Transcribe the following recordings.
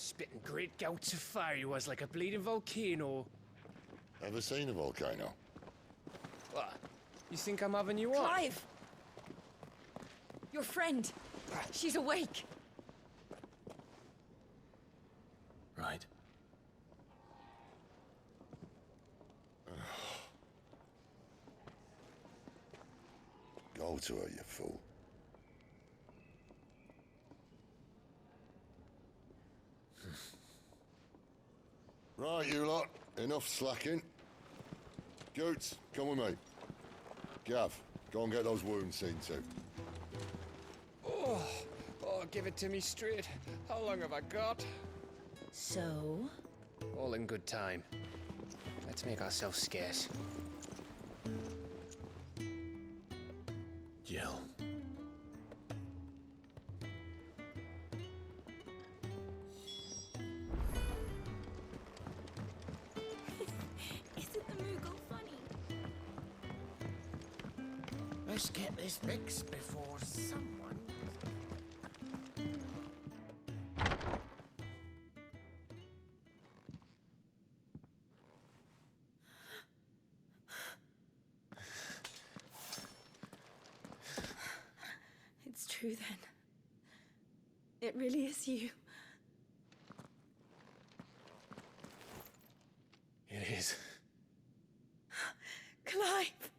Spitting great gouts of fire he was, like a bleeding volcano. Ever seen a volcano? What? You think I'm having you on? Clive! Your friend! She's awake! Right. Go to her, you fool. Right, you lot. Enough slacking. Goots, come with me. Gav, go and get those wounds seen to. Oh, give it to me straight. How long have I got? So? All in good time. Let's make ourselves scarce. Jill. Isn't the Moogle funny? Let's get this fixed before someone... It's true then. It really is you. It is. Clive!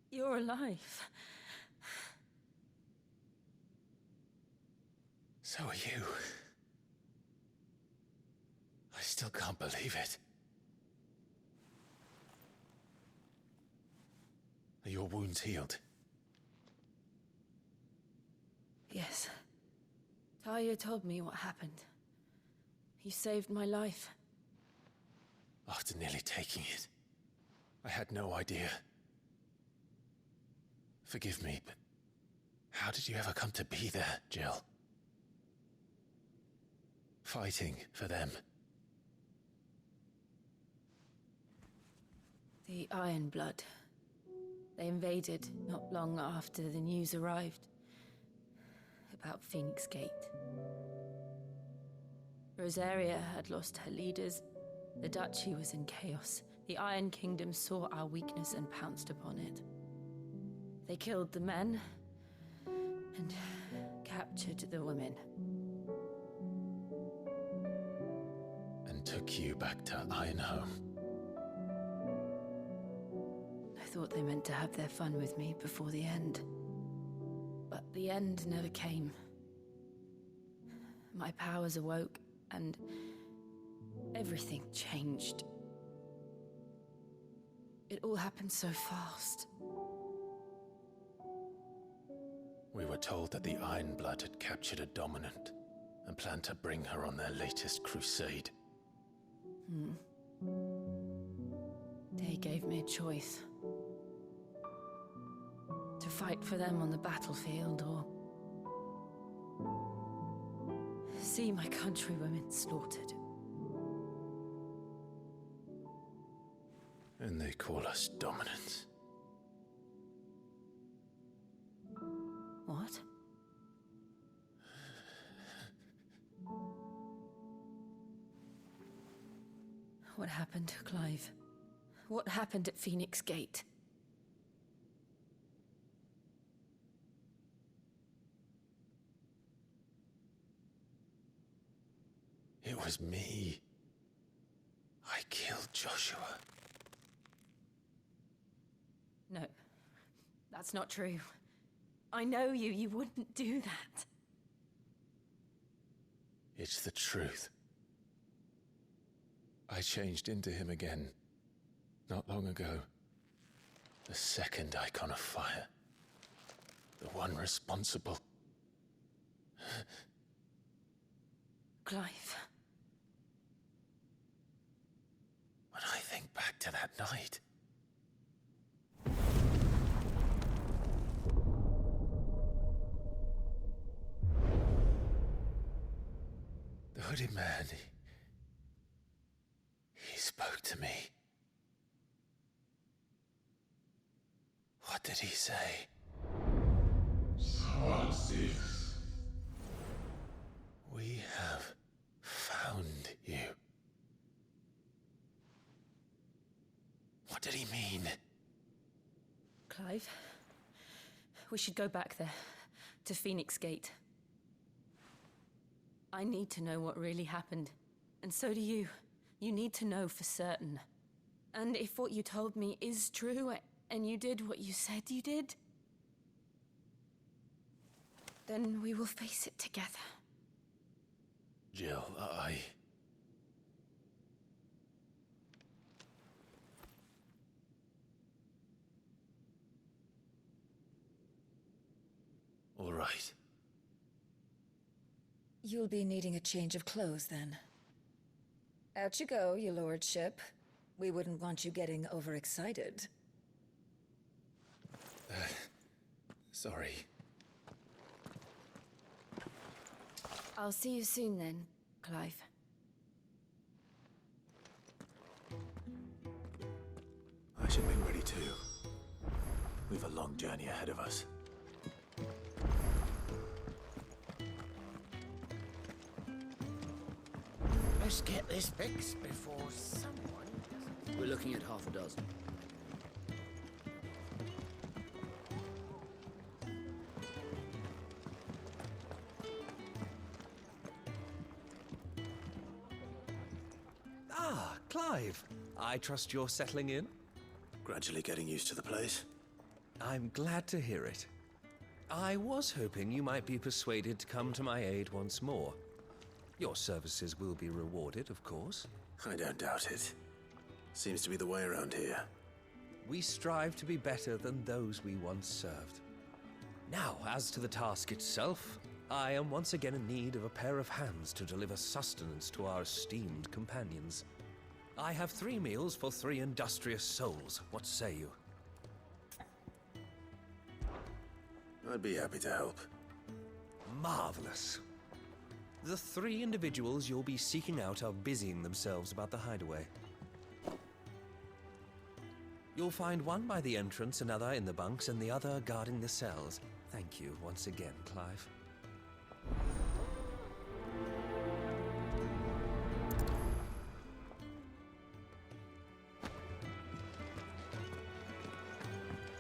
You're alive. So are you. I still can't believe it. Are your wounds healed? Yes. Talia told me what happened. You saved my life. After nearly taking it, I had no idea. Forgive me, but how did you ever come to be there, Jill? Fighting for them. The Iron Blood. They invaded not long after the news arrived about Phoenix Gate. Rosaria had lost her leaders. The Duchy was in chaos. The Iron Kingdom saw our weakness and pounced upon it. They killed the men and captured the women. And took you back to Ironhome. I thought they meant to have their fun with me before the end. But the end never came. My powers awoke, and everything changed. It all happened so fast. We were told that the Iron Blood had captured a dominant and planned to bring her on their latest crusade. They gave me a choice. To fight for them on the battlefield, or see my countrywomen slaughtered. And they call us dominants. What? What happened, Clive? What happened at Phoenix Gate? It was me. I killed Joshua. No, that's not true. I know you. You wouldn't do that. It's the truth. I changed into him again, not long ago. The second icon of fire. The one responsible. Clive. When I think back to that night... The hooded man, he spoke to me. What did he say? We have found you. What did he mean? Clive, we should go back there, to Phoenix Gate. I need to know what really happened. And so do you. You need to know for certain. And if what you told me is true, and you did what you said you did, then we will face it together. Jill, All right. You'll be needing a change of clothes, then. Out you go, your lordship. We wouldn't want you getting overexcited. Sorry. I'll see you soon then, Clive. I should make ready too. We've a long journey ahead of us. Let's get this fixed before someone doesn't. We're looking at half a dozen. Ah, Clive. I trust you're settling in? Gradually getting used to the place. I'm glad to hear it. I was hoping you might be persuaded to come to my aid once more. Your services will be rewarded, of course. I don't doubt it. Seems to be the way around here. We strive to be better than those we once served. Now, as to the task itself, I am once again in need of a pair of hands to deliver sustenance to our esteemed companions. I have 3 meals for 3 industrious souls. What say you? I'd be happy to help. Marvelous. The 3 individuals you'll be seeking out are busying themselves about the hideaway. You'll find one by the entrance, another in the bunks, and the other guarding the cells. Thank you once again, Clive.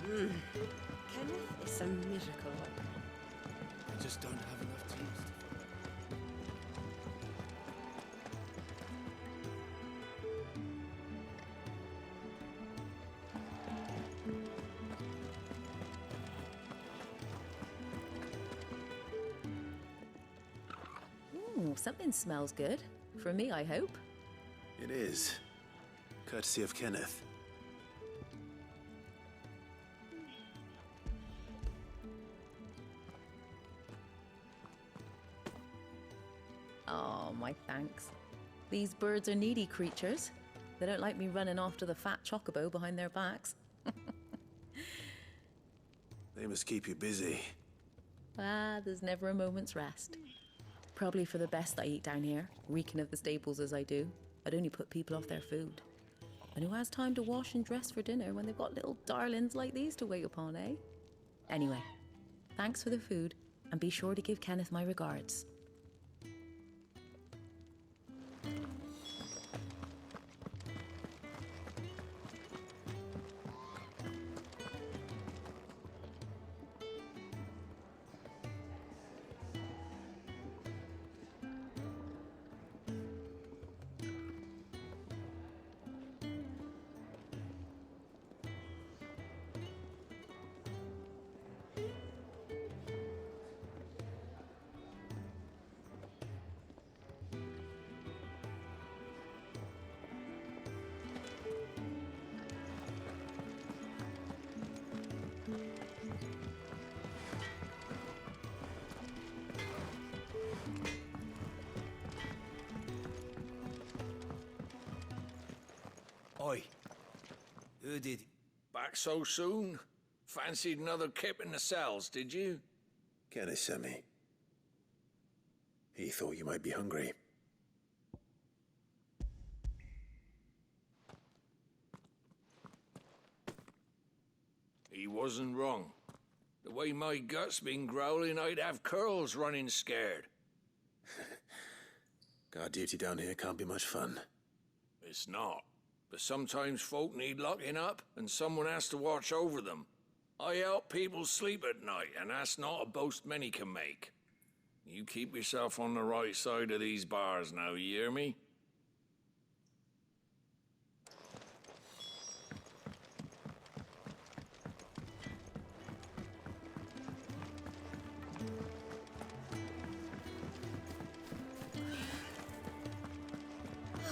Kenneth is a miracle. I just don't have enough to use. Ooh, something smells good. For me, I hope. It is. Courtesy of Kenneth. Oh, my thanks. These birds are needy creatures. They don't like me running after the fat chocobo behind their backs. They must keep you busy. Ah, there's never a moment's rest. Probably for the best I eat down here, reeking of the stables as I do. I'd only put people off their food. And who has time to wash and dress for dinner when they've got little darlings like these to wait upon, eh? Anyway, thanks for the food, and be sure to give Kenneth my regards. Oi. Who did it? Back so soon? Fancied another kip in the cells, did you? Kenneth sent me. He thought you might be hungry. He wasn't wrong. The The way my gut's been growling, I'd have curls running scared. Guard duty down here can't be much fun. It's not. But sometimes folk need locking up, and someone has to watch over them. I help people sleep at night, and that's not a boast many can make. You keep yourself on the right side of these bars now, you hear me?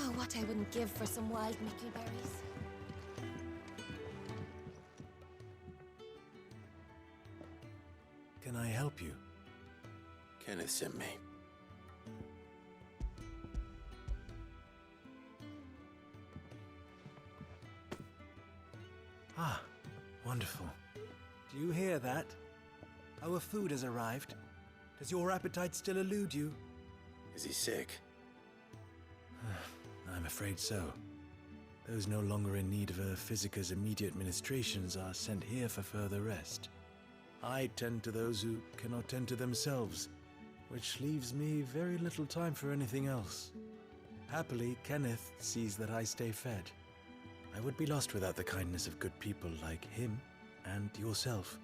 Oh, what I wouldn't give for some wild mickleberries. Can I help you? Kenneth sent me. Ah, wonderful. Do you hear that? Our food has arrived. Does your appetite still elude you? Is he sick? I'm afraid so. Those no longer in need of a Physica's immediate ministrations are sent here for further rest. I tend to those who cannot tend to themselves, which leaves me very little time for anything else. Happily, Kenneth sees that I stay fed. I would be lost without the kindness of good people like him and yourself.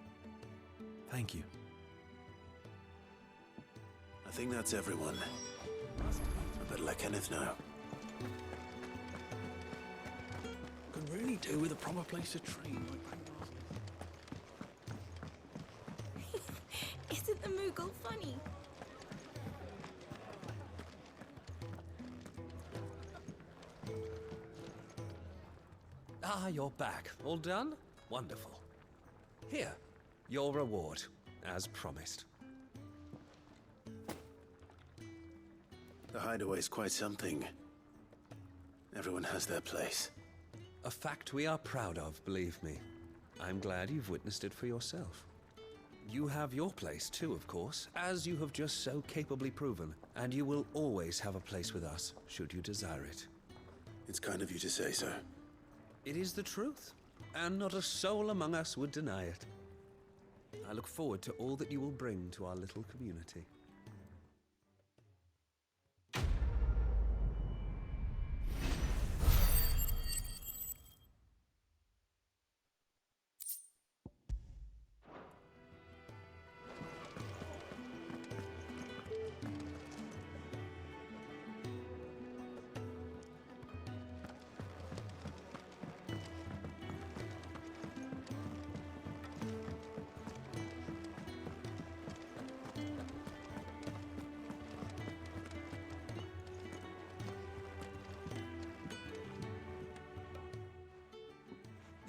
Thank you. I think that's everyone. I better let Kenneth know. Could really do with a proper place to train. Isn't the Moogle funny? Ah, you're back. All done? Wonderful. Here, your reward, as promised. The hideaway's quite something. Everyone has their place. A fact we are proud of, believe me. I'm glad you've witnessed it for yourself. You have your place too, of course, as you have just so capably proven, and you will always have a place with us, should you desire it. It's kind of you to say so. It is the truth, and not a soul among us would deny it. I look forward to all that you will bring to our little community.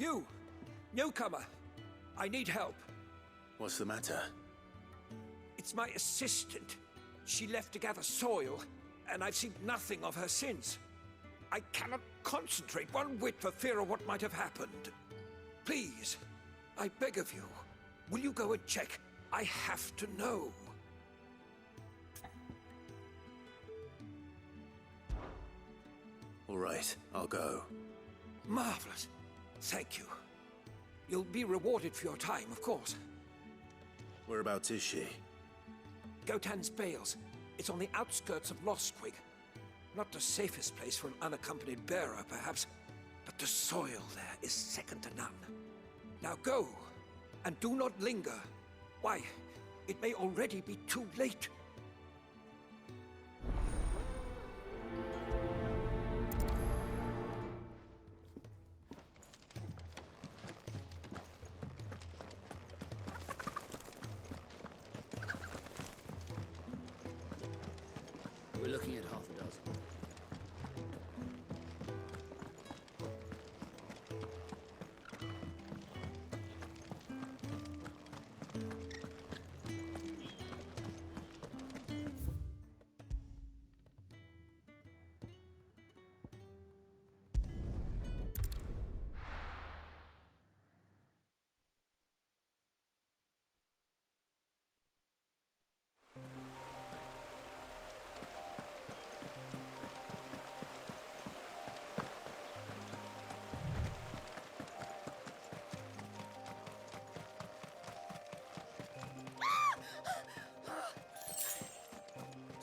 You! Newcomer! I need help. What's the matter? It's my assistant. She left to gather soil, and I've seen nothing of her since. I cannot concentrate one whit for fear of what might have happened. Please, I beg of you, will you go and check? I have to know. All right, I'll go. Marvelous. Thank you. You'll be rewarded for your time, of course. Whereabouts is she? Gotan's Bales. It's on the outskirts of Lostwig. Not the safest place for an unaccompanied bearer, perhaps, but the soil there is second to none. Now go, and do not linger. Why, it may already be too late. We're looking at half a dozen.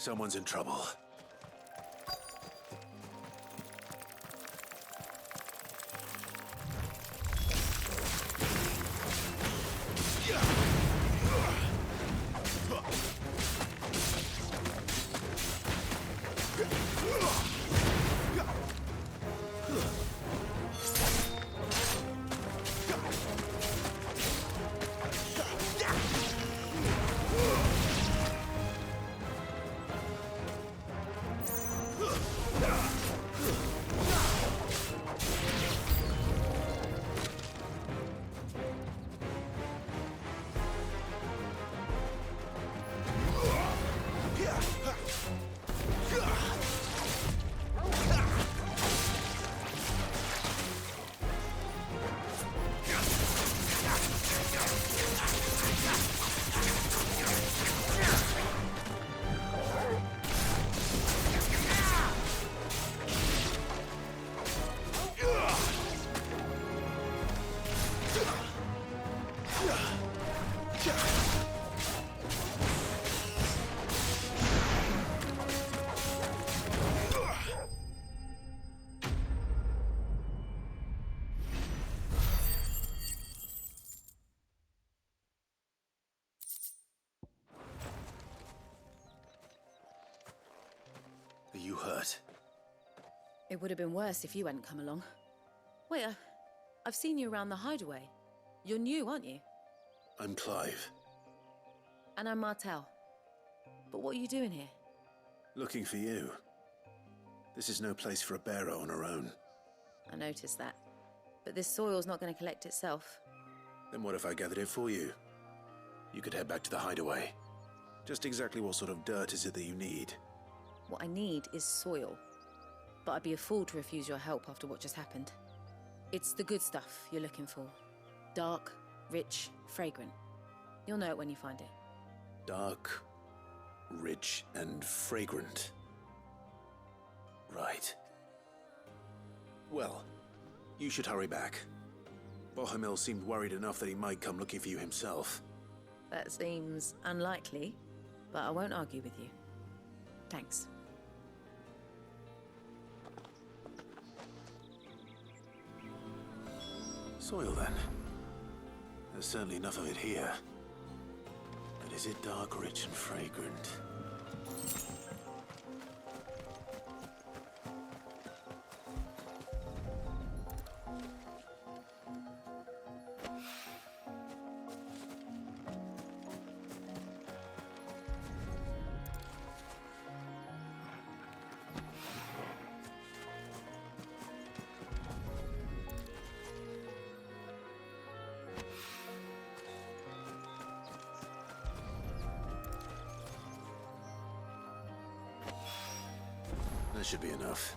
Someone's in trouble. Are you hurt? It would have been worse if you hadn't come along. Wait, I've seen you around the hideaway. You're new, aren't you? I'm Clive. And I'm Martel. But what are you doing here? Looking for you. This is no place for a bearer on her own. I noticed that. But this soil's not going to collect itself. Then what if I gathered it for you? You could head back to the hideaway. Just exactly what sort of dirt is it that you need? What I need is soil. But I'd be a fool to refuse your help after what just happened. It's the good stuff you're looking for. Dark, rich, fragrant. You'll know it when you find it. Dark, rich, and fragrant. Right. Well, you should hurry back. Bohemil seemed worried enough that he might come looking for you himself. That seems unlikely, but I won't argue with you. Thanks. Soil, then. There's certainly enough of it here. But is it dark, rich, and fragrant? That should be enough.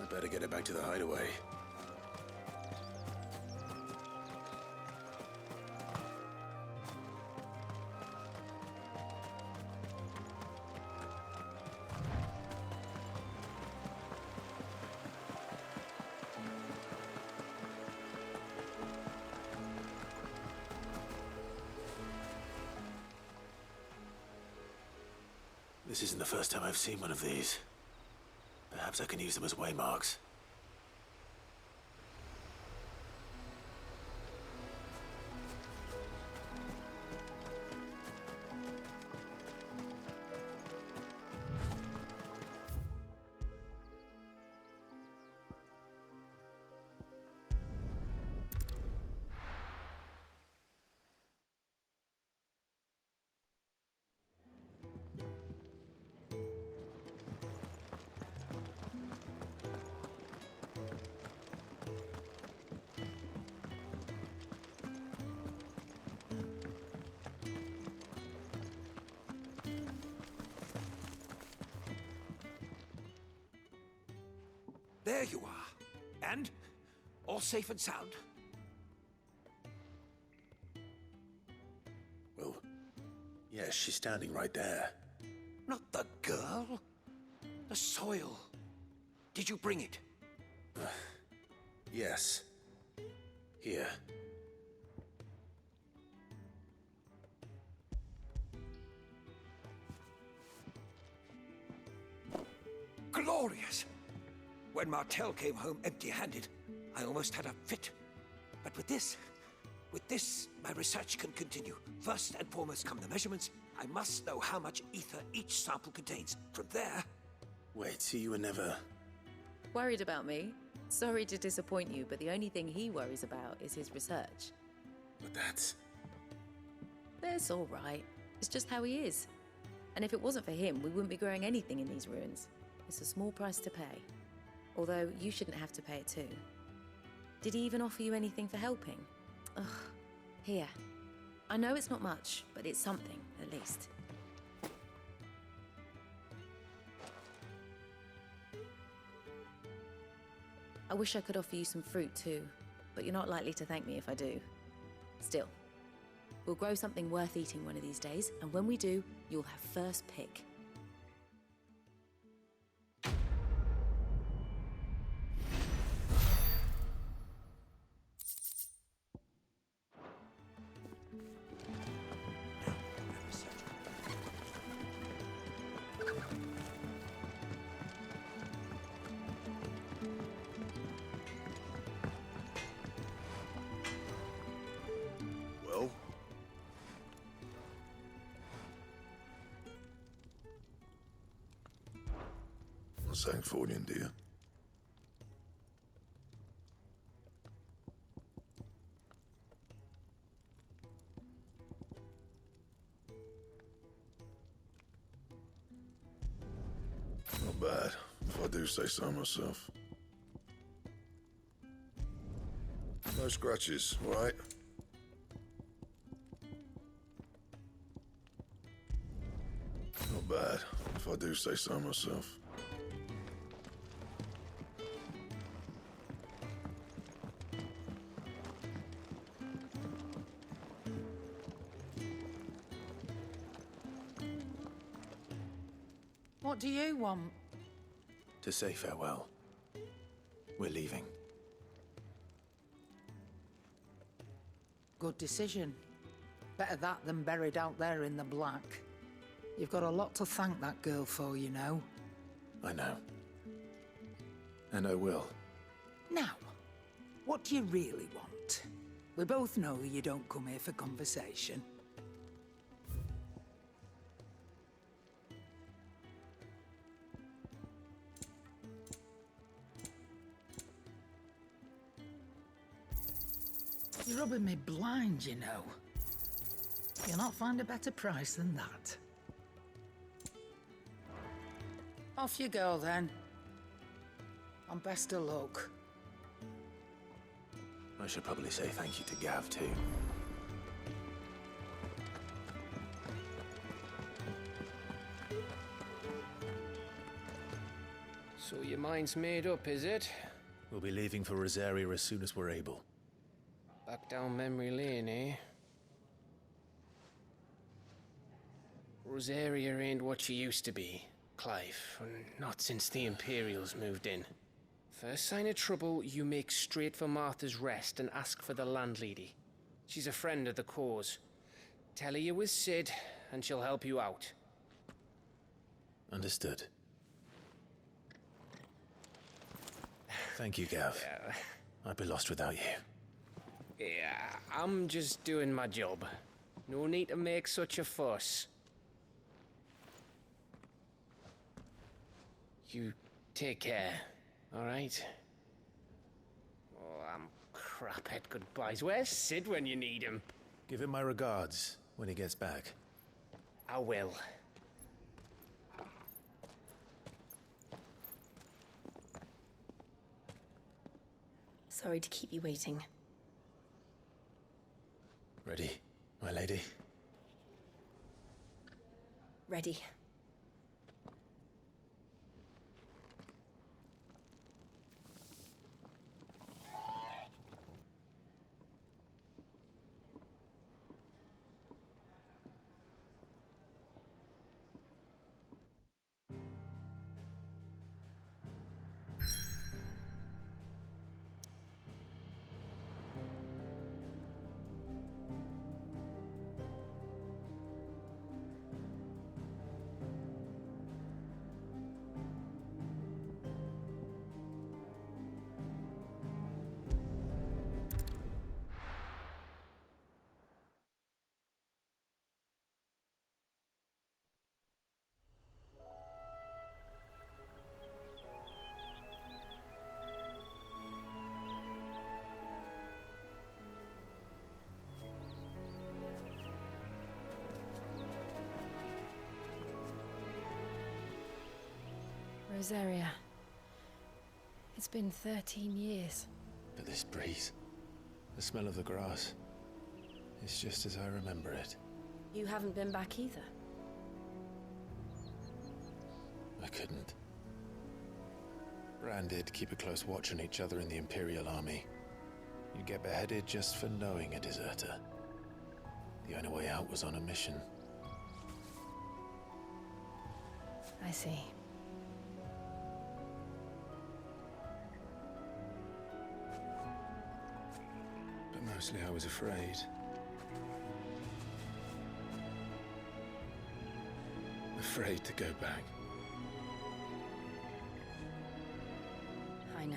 I better get it back to the hideaway. This isn't the first time I've seen one of these. Perhaps I can use them as waymarks. There you are. And? All safe and sound? Well, yes, she's standing right there. Not the girl. The soil. Did you bring it? Yes. Here. glorious! When Martel came home empty-handed, I almost had a fit. But with this, my research can continue. First and foremost come the measurements. I must know how much ether each sample contains. From there... Wait, so you were never... Worried about me? Sorry to disappoint you, but the only thing he worries about is his research. But that's... That's all right. It's just how he is. And if it wasn't for him, we wouldn't be growing anything in these ruins. It's a small price to pay. Although, you shouldn't have to pay it too. Did he even offer you anything for helping? Ugh. Here. I know it's not much, but it's something, at least. I wish I could offer you some fruit too, but you're not likely to thank me if I do. Still, we'll grow something worth eating one of these days, and when we do, you'll have first pick. Well? Sancfordian, dear. Not bad, if I do say so myself. No scratches, all right? Not bad, if I do say so myself. What do you want? To say farewell. We're leaving. Good decision. Better that than buried out there in the black. You've got a lot to thank that girl for, you know. I know. And I will. Now, what do you really want? We both know you don't come here for conversation. You're rubbing me blind, you know. You'll not find a better price than that. Off you go, then. And best of luck. I should probably say thank you to Gav, too. So your mind's made up, is it? We'll be leaving for Rosaria as soon as we're able. Back down memory lane, eh? Rosaria ain't what she used to be, Clive. Not since the Imperials moved in. First sign of trouble, you make straight for Martha's Rest and ask for the landlady. She's a friend of the cause. Tell her you're with Sid, and she'll help you out. Understood. Thank you, Gav. Yeah. I'd be lost without you. Yeah, I'm just doing my job. No need to make such a fuss. You take care, all right? Oh, I'm crap at goodbyes. Where's Sid when you need him? Give him my regards when he gets back. I will. Sorry to keep you waiting. Ready, my lady? Ready. Rosaria. It's been 13 years. But this breeze, the smell of the grass, it's just as I remember it. You haven't been back either. I couldn't. Bran did keep a close watch on each other in the Imperial Army. You'd get beheaded just for knowing a deserter. The only way out was on a mission. I see. But mostly I was afraid. Afraid to go back. I know.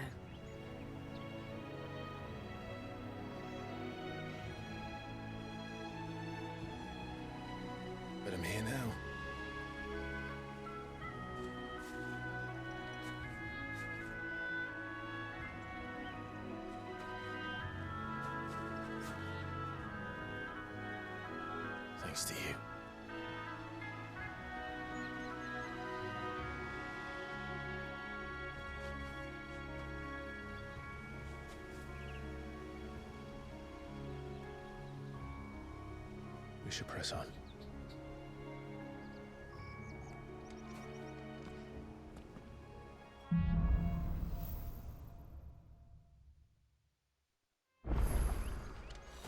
But I'm here now. Thanks to you. We should press on.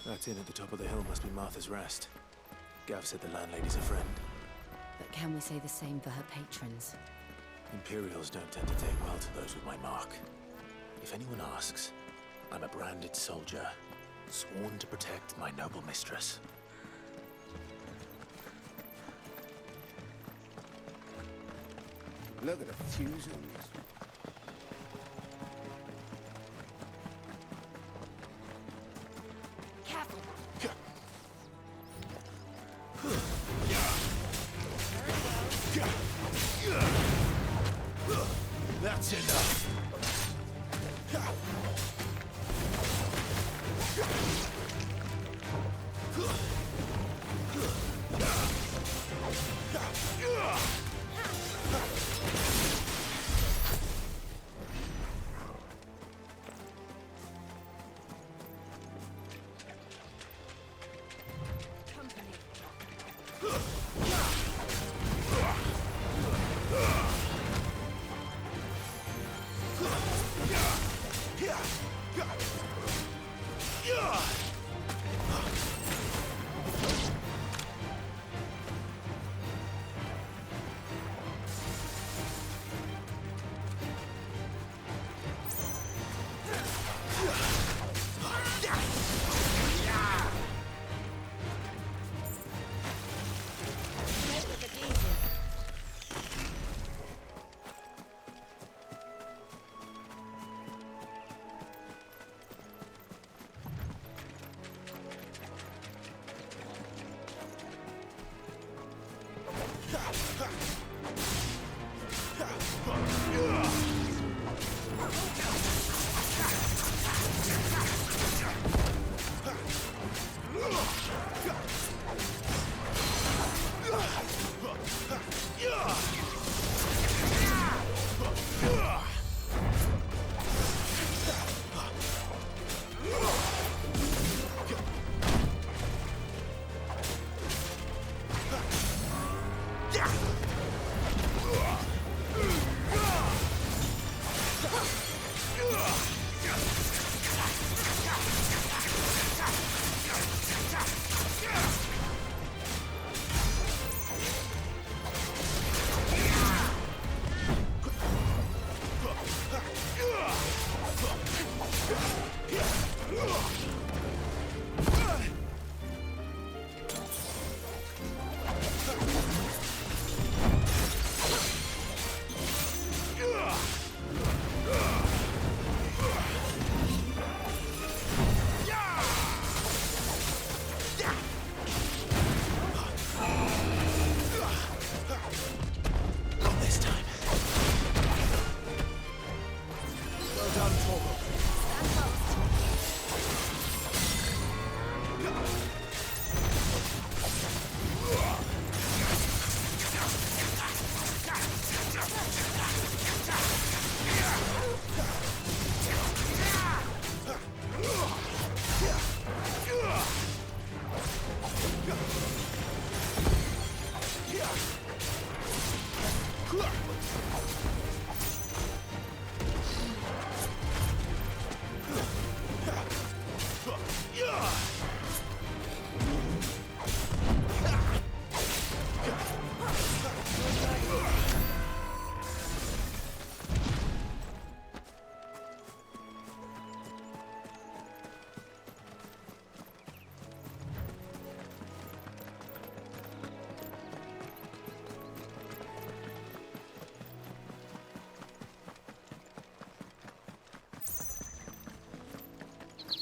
That inn at the top of the hill must be Martha's Rest. Gav said the landlady's a friend. But can we say the same for her patrons? Imperials don't tend to take well to those with my mark. If anyone asks, I'm a branded soldier, sworn to protect my noble mistress. Look at the fusions. Careful! That's enough!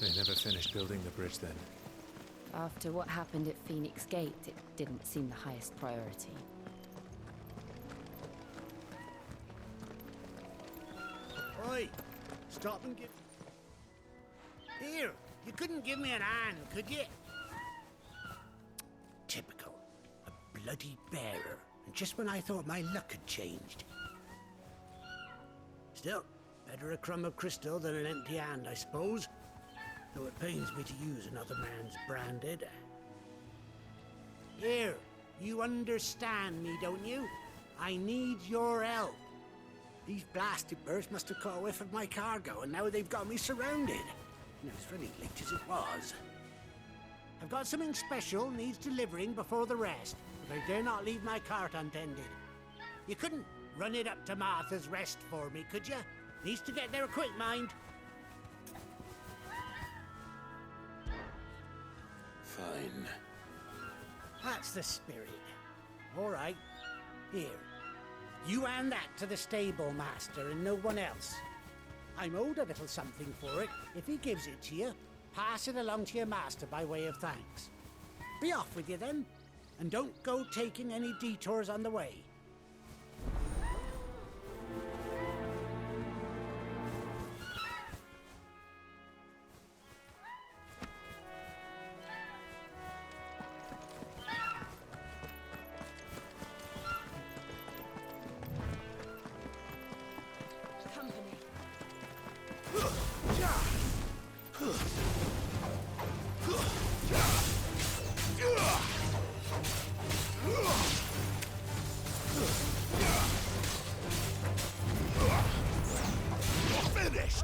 They never finished building the bridge then. After what happened at Phoenix Gate, it didn't seem the highest priority. Oi! Stop and give... Here! You couldn't give me an hand, could you? Typical. A bloody bearer. And just when I thought my luck had changed. Still, better a crumb of crystal than an empty hand, I suppose. Though it pains me to use another man's branded. Here, you understand me, don't you? I need your help. These blasted birds must have caught a whiff of my cargo, and now they've got me surrounded. And it's very late as it was. I've got something special needs delivering before the rest, but I dare not leave my cart untended. You couldn't run it up to Martha's Rest for me, could you? Needs to get there quick, mind. Fine. That's the spirit. All right. Here. You hand that to the stable master and no one else. I'm owed a little something for it. If he gives it to you, pass it along to your master by way of thanks. Be off with you then, and don't go taking any detours on the way.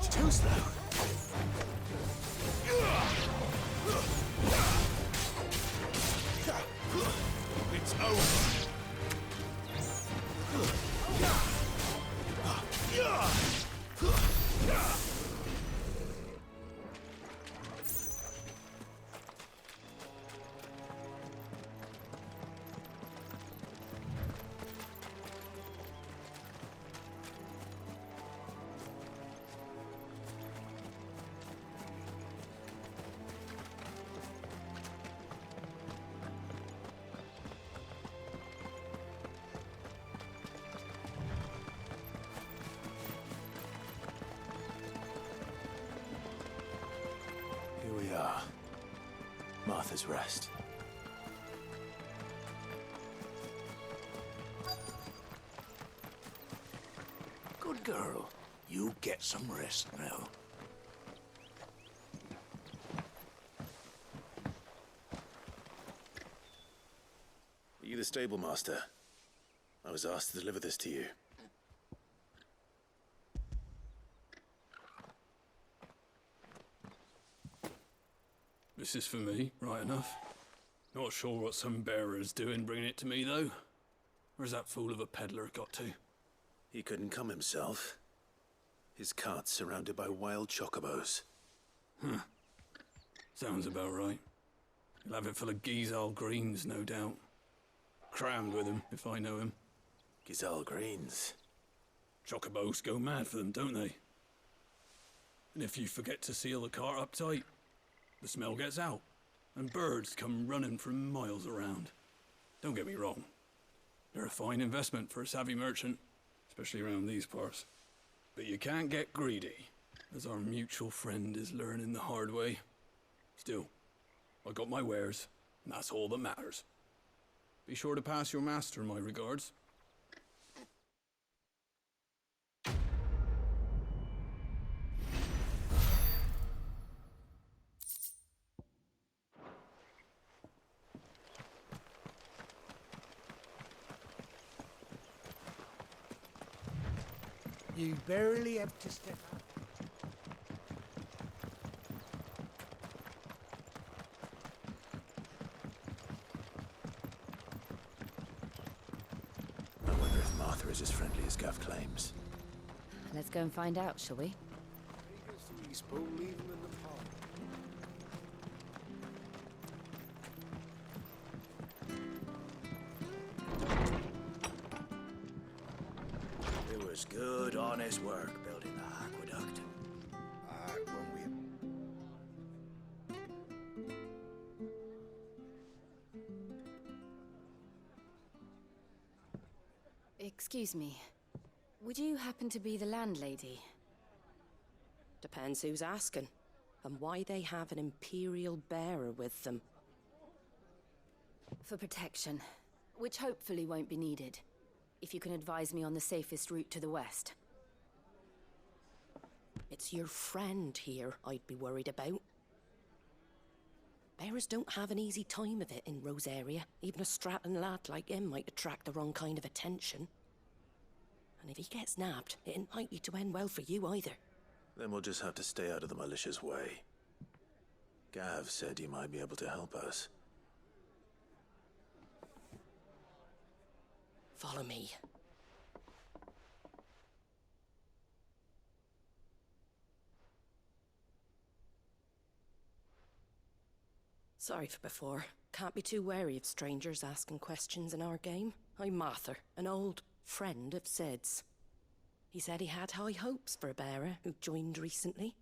Too slow. It's over. Here we are. Martha's Rest. Good girl. You get some rest now. Are you the stable master? I was asked to deliver this to you. This is for me, right enough. Not sure what some bearer's doing bringing it to me, though. Where's that fool of a peddler got to? He couldn't come himself. His cart's surrounded by wild chocobos. Huh. Sounds about right. He'll have it full of Gizal greens, no doubt. Crammed with him, if I know him. Gizal greens? Chocobos go mad for them, don't they? And if you forget to seal the cart up tight, the smell gets out, and birds come running from miles around. Don't get me wrong. They're a fine investment for a savvy merchant, especially around these parts. But you can't get greedy, as our mutual friend is learning the hard way. Still, I got my wares, and that's all that matters. Be sure to pass your master my regards. You barely have to step out. I wonder if Martha is as friendly as Gav claims. Let's go and find out, shall we? It was good, honest work building the aqueduct. Excuse me. Would you happen to be the landlady? Depends who's asking, and why they have an Imperial bearer with them. For protection, which hopefully won't be needed. If you can advise me on the safest route to the west. It's your friend here I'd be worried about. Bearers don't have an easy time of it in Rosaria. Even a Stratton lad like him might attract the wrong kind of attention. And if he gets nabbed, it ain't likely to end well for you either. Then we'll just have to stay out of the malicious way. Gav said he might be able to help us. Follow me. Sorry for before. Can't be too wary of strangers asking questions in our game. I'm Martha, an old friend of Sid's. He said he had high hopes for a bearer who joined recently.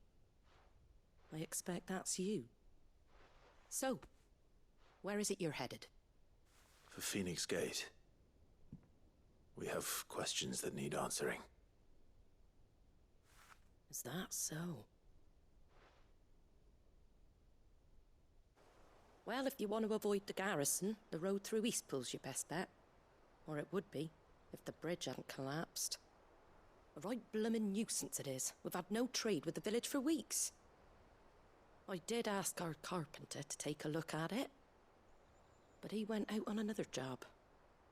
I expect that's you. So, where is it you're headed? For Phoenix Gate. We have questions that need answering. Is that so? Well, if you want to avoid the garrison, the road through Eastpool's your best bet. Or it would be, if the bridge hadn't collapsed. A right bloomin' nuisance it is. We've had no trade with the village for weeks. I did ask our carpenter to take a look at it. But he went out on another job,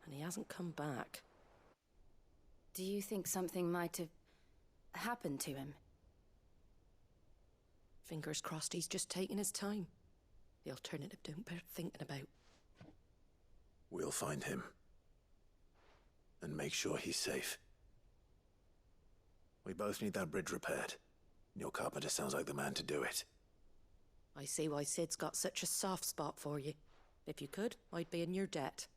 and he hasn't come back. Do you think something might have happened to him? Fingers crossed he's just taking his time. The alternative don't bear thinking about. We'll find him. And make sure he's safe. We both need that bridge repaired. Your carpenter sounds like the man to do it. I see why Sid's got such a soft spot for you. If you could, I'd be in your debt.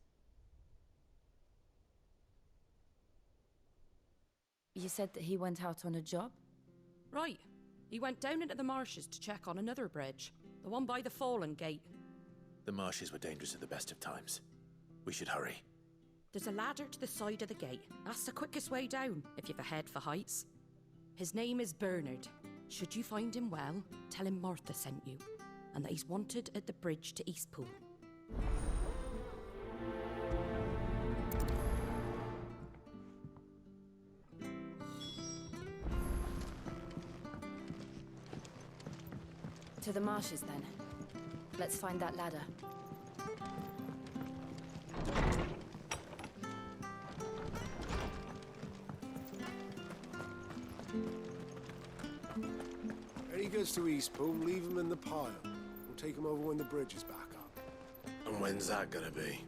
You said that he went out on a job? Right. He went down into the marshes to check on another bridge. The one by the Fallen Gate. The marshes were dangerous at the best of times. We should hurry. There's a ladder to the side of the gate. That's the quickest way down, if you've a head for heights. His name is Bernard. Should you find him well, tell him Martha sent you, and that he's wanted at the bridge to Eastpool. To the marshes, then. Let's find that ladder. When he gets to Eastpool, leave him in the pile. We'll take him over when the bridge is back up. And when's that gonna be?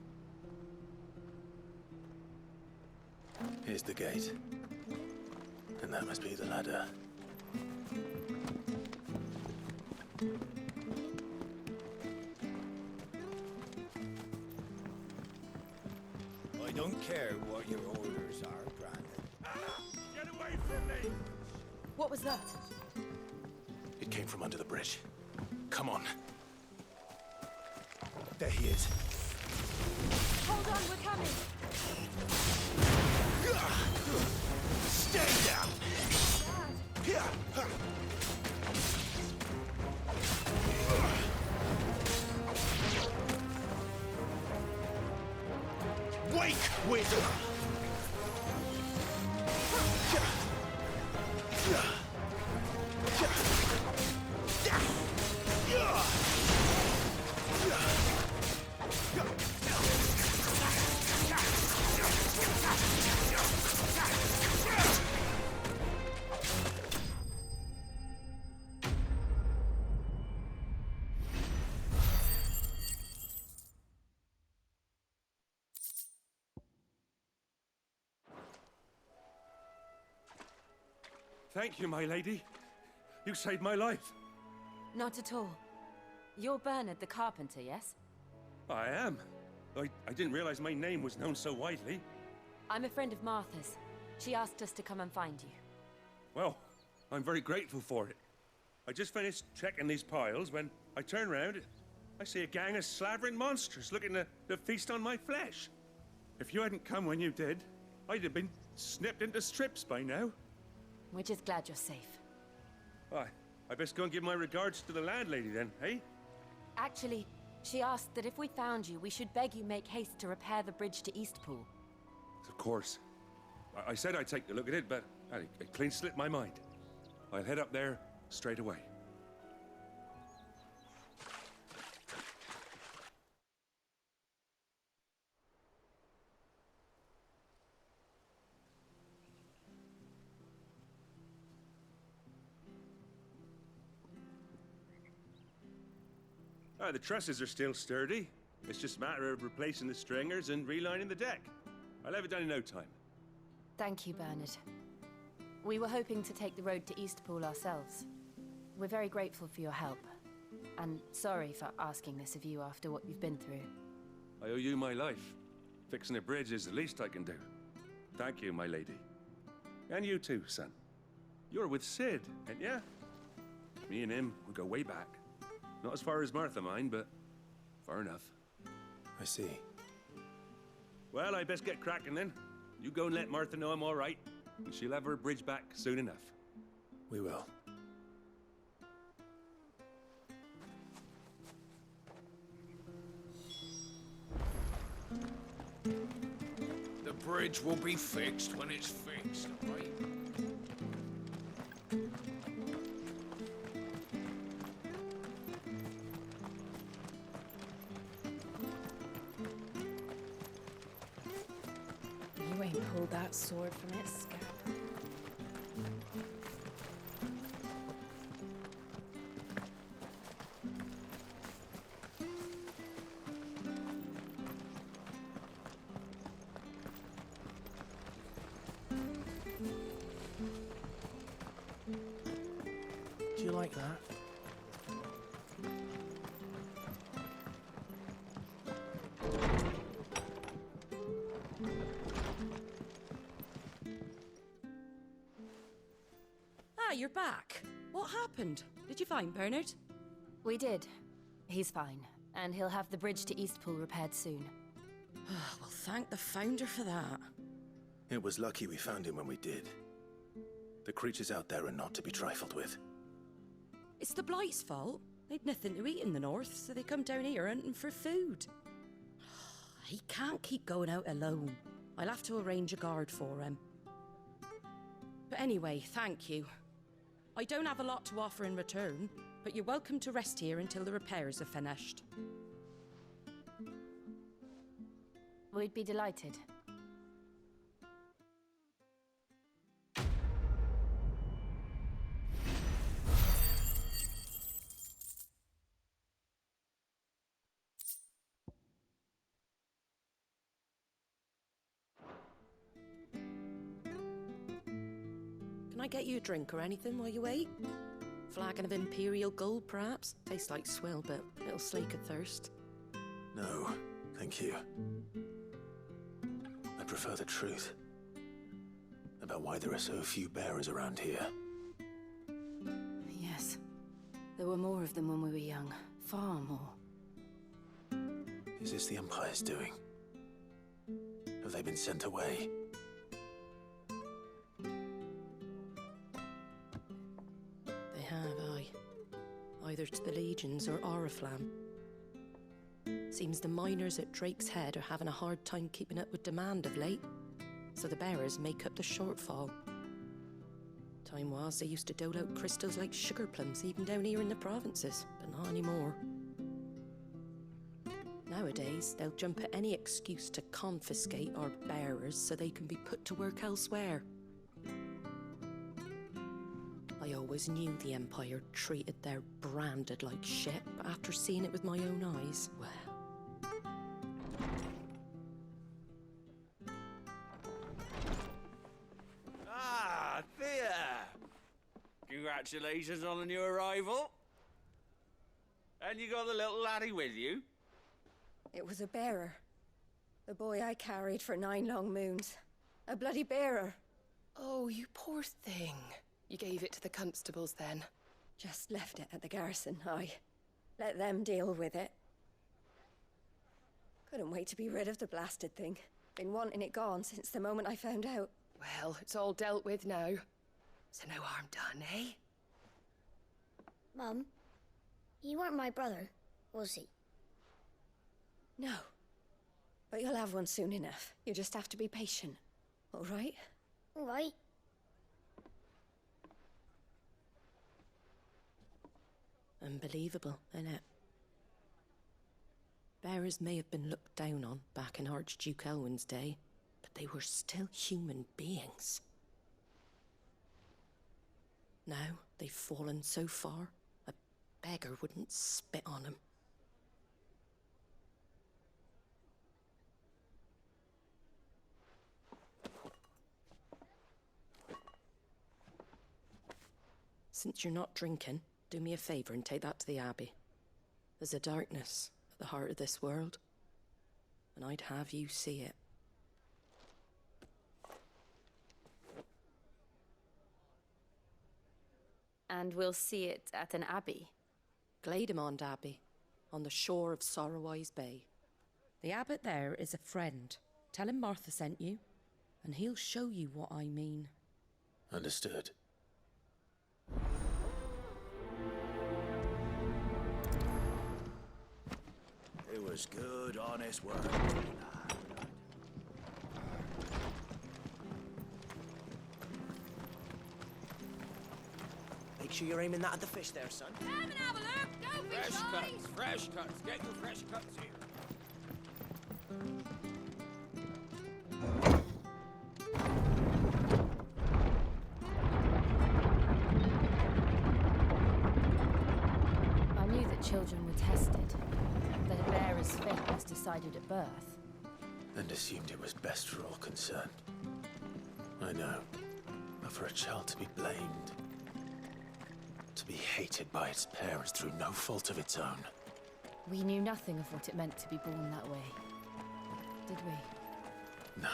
Here's the gate. And that must be the ladder. I don't care what your orders are, Brandon. Get away from me! What was that? It came from under the bridge. Come on. There he is. Hold on, we're coming! Stay down! Wake, wizard! Thank you, my lady. You saved my life. Not at all. You're Bernard the carpenter, yes? I am. I didn't realize my name was known so widely. I'm a friend of Martha's. She asked us to come and find you. Well, I'm very grateful for it. I just finished checking these piles when I turn round. I see a gang of slavering monsters looking to feast on my flesh. If you hadn't come when you did, I'd have been snipped into strips by now. We're just glad you're safe. Why, I best go and give my regards to the landlady then, eh? Actually, she asked that if we found you, we should beg you make haste to repair the bridge to Eastpool. Of course. I said I'd take a look at it, but it clean slipped my mind. I'll head up there straight away. The trusses are still sturdy. It's just a matter of replacing the stringers and relining the deck. I'll have it done in no time. Thank you, Bernard. We were hoping to take the road to Eastpool ourselves. We're very grateful for your help. And sorry for asking this of you after what you've been through. I owe you my life. Fixing a bridge is the least I can do. Thank you, my lady. And you too, son. You're with Sid, ain't ya? Me and him, we go way back. Not as far as Martha, mind, but far enough. I see. Well, I best get cracking then. You go and let Martha know I'm all right, and she'll have her bridge back soon enough. We will. The bridge will be fixed when it's fixed, right? You ain't pulled that sword from its scab. Do you like that? Ah, you're back. What happened? Did you find Bernard? We did. He's fine, and he'll have the bridge to Eastpool repaired soon. Well, thank the Founder for that. It was lucky we found him when we did. The creatures out there are not to be trifled with. It's the Blight's fault. They'd nothing to eat in the north, so they come down here hunting for food. He can't keep going out alone. I'll have to arrange a guard for him. But anyway, thank you. I don't have a lot to offer in return, but you're welcome to rest here until the repairs are finished. We'd be delighted. Can I get you a drink or anything while you wait? Flagon of Imperial Gold, perhaps? Tastes like swill, but it'll slake a thirst. No, thank you. I prefer the truth. About why there are so few bearers around here. Yes. There were more of them when we were young. Far more. Is this the Empire's doing? Have they been sent away? They have, aye. Either to the Legions or Oriflamme. Seems the miners at Drake's Head are having a hard time keeping up with demand of late, so the bearers make up the shortfall. Time was they used to dole out crystals like sugar plums even down here in the provinces, but not anymore. Nowadays, they'll jump at any excuse to confiscate our bearers so they can be put to work elsewhere. I always knew the Empire treated their branded like shit, but after seeing it with my own eyes, well... Ah, Thea! Congratulations on the new arrival. And you got the little laddie with you? It was a bearer. The boy I carried for 9 long moons. A bloody bearer. Oh, you poor thing. You gave it to the constables then? Just left it at the garrison, I let them deal with it. Couldn't wait to be rid of the blasted thing. Been wanting it gone since the moment I found out. Well, it's all dealt with now. So no harm done, eh? Mum, he weren't my brother, was he? No. But you'll have one soon enough. You just have to be patient. All right? All right. Unbelievable, innit? Bearers may have been looked down on back in Archduke Elwin's day, but they were still human beings. Now they've fallen so far, a beggar wouldn't spit on them. Since you're not drinking, do me a favour and take that to the Abbey. There's a darkness at the heart of this world, and I'd have you see it. And we'll see it at an abbey? Glademond Abbey, on the shore of Sorrowise Bay. The abbot there is a friend. Tell him Martha sent you, and he'll show you what I mean. Understood. It was good, honest work. Make sure you're aiming that at the fish there, son. Come and have a look! Go fish Fresh eyes! cuts, fresh cuts. Get your fresh cuts here. I knew that children were tested, that a bearer's fate was decided at birth. And assumed it was best for all concerned. I know. But for a child to be blamed, to be hated by its parents through no fault of its own. We knew nothing of what it meant to be born that way, did we? No.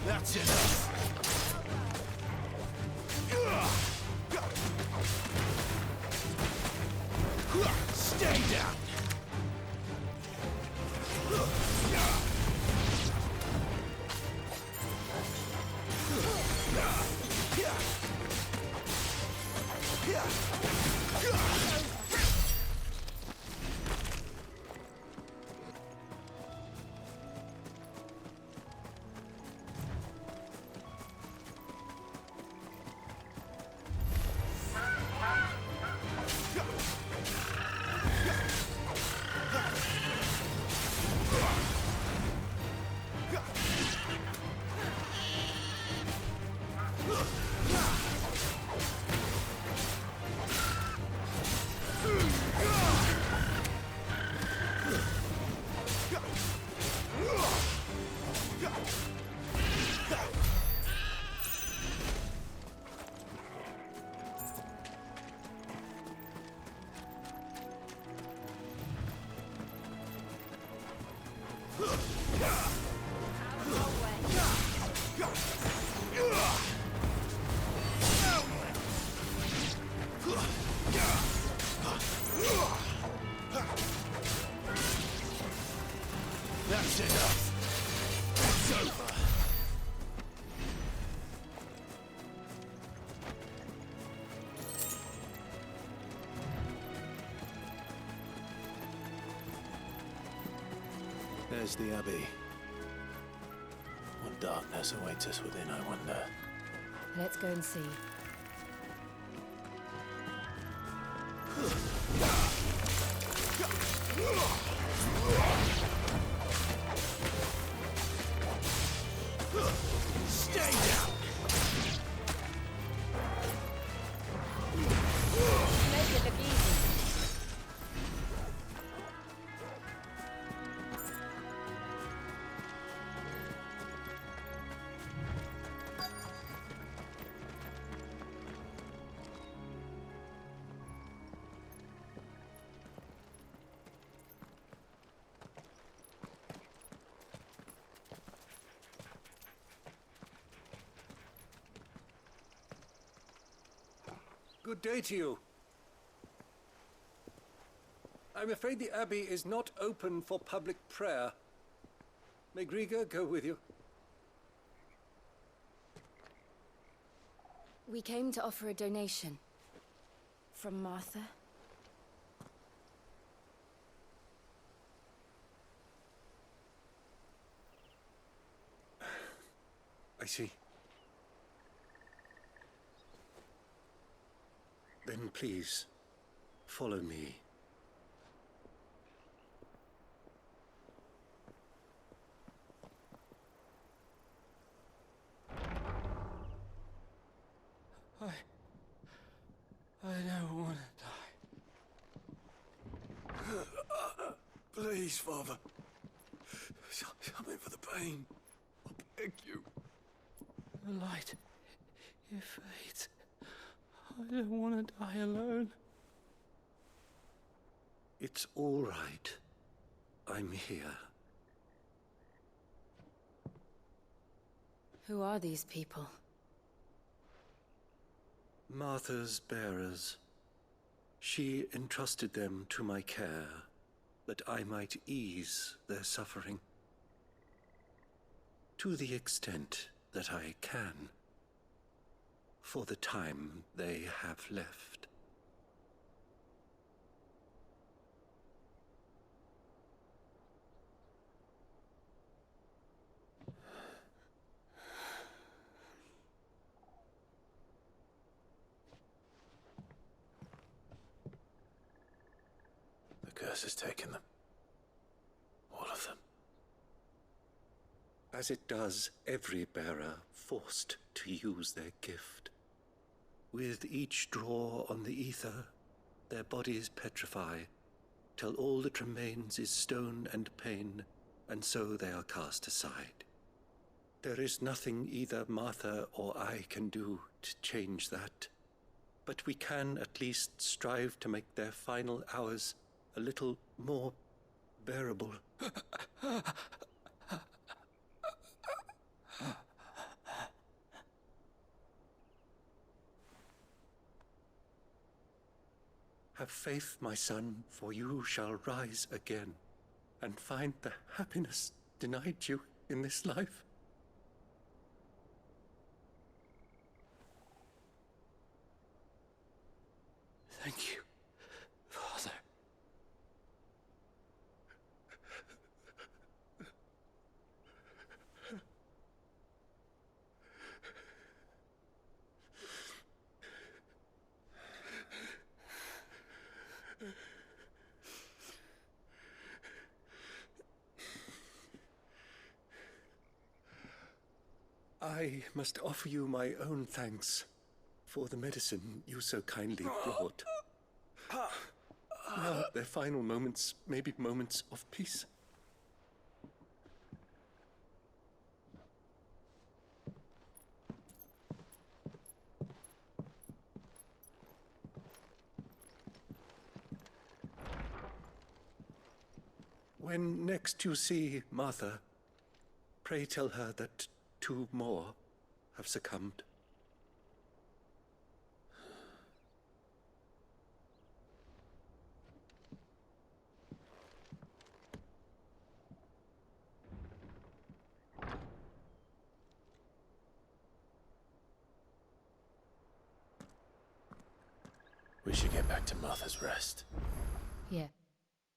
That's enough. Stay down. That's enough. It's over. There's the Abbey. What darkness awaits us within, I wonder. Let's go and see. Stay down! Make it look easy. Good day to you. I'm afraid the Abbey is not open for public prayer. May Grieger go with you? We came to offer a donation. From Martha. I see. Then please, follow me. I don't want to die. Please, Father. Something for the pain. I beg you. The light, it fades. I don't want to die alone. It's all right. I'm here. Who are these people? Martha's bearers. She entrusted them to my care, that I might ease their suffering. To the extent that I can. For the time they have left. The curse has taken them. All of them. As it does every bearer forced to use their gift. With each draw on the ether, their bodies petrify, till all that remains is stone and pain, and so they are cast aside. There is nothing either Martha or I can do to change that, but we can at least strive to make their final hours a little more bearable. Have faith, my son, for you shall rise again, and find the happiness denied you in this life. Thank you, Father. I must offer you my own thanks for the medicine you so kindly brought. Now their final moments may be moments of peace. When next you see Martha, pray tell her that 2 more have succumbed. We should get back to Martha's Rest. Yeah.